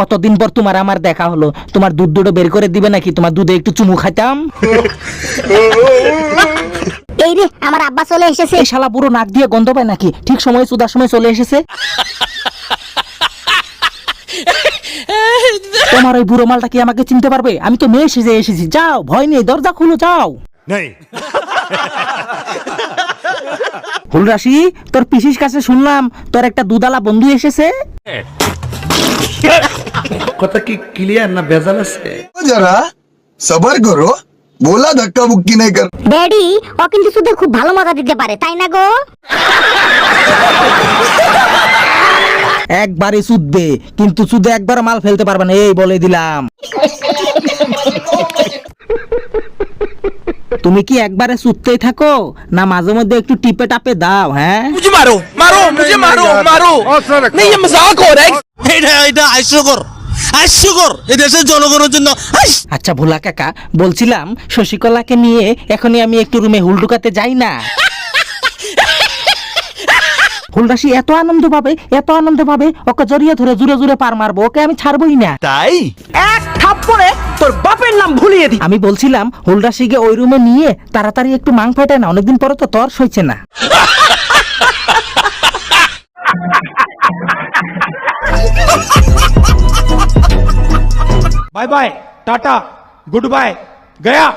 কতদিন পর তোমার আমার দেখা হলো, তোমার দুধ দুটো বের করে দিবে নাকি? তোমার দুধে একটু চুমু খাইতাম। এই রে আমার আব্বা চলে এসেছে। এই শালা পুরো নাক দিয়ে গন্ধ পায় নাকি? ঠিক সময়ে চুদার সময় চলে এসেছে। তোমার ওই বুড়ো মালটা কি আমাকে চিনতে পারবে? আমি তো মেয়ে সেজে এসেছি। যাও, ভয় নেই, দরজা খুলো, যাও। ফুলরাশি, তোর পিসির কাছে শুনলাম তোর একটা দুধালা বন্ধু এসেছে। কথা কি ক্লিয়ার না ভেজাল আছে? जरा सबर करो, बोला धक्का मुक्की नहीं कर। ড্যাডি, ও কিন্তু সুদে খুব ভালো মজা দিতে পারে, তাই না গো? একবারে চুদবে, কিন্তু চুদে একবার মাল ফেলতে পারবে না, এই বলে দিলাম। তুমি কি একবারে চুদতেই থাকো, না মাঝে মধ্যে একটু টিপে টাপে দাও? হ্যাঁ, मुझे मारो मारो मुझे मारो मारो नहीं ये मजाक हो रहा है এটা হাস্যকর এই দেশের জনগণের জন্য। আচ্ছা ভোলা কাকা, বলছিলাম শশীকলাকে নিয়ে এখনই আমি একটু রুমে হুল ঢুকাতে যাই না? ফুলরাশি এত আনন্দ পাবে, ওকে জড়িয়ে ধরে জুড়ে জুড়ে পার মারবো, ওকে আমি ছাড়বই না। তাই এক থাপ্পড়ে তোর বাপের নাম ভুলিয়ে দি। আমি বলছিলাম ফুলরাশিকে ওই রুমে নিয়ে তাড়াতাড়ি একটু মাং ফাটায় না, অনেকদিন পরে তো তর সইছে না। Bye bye tata goodbye गया।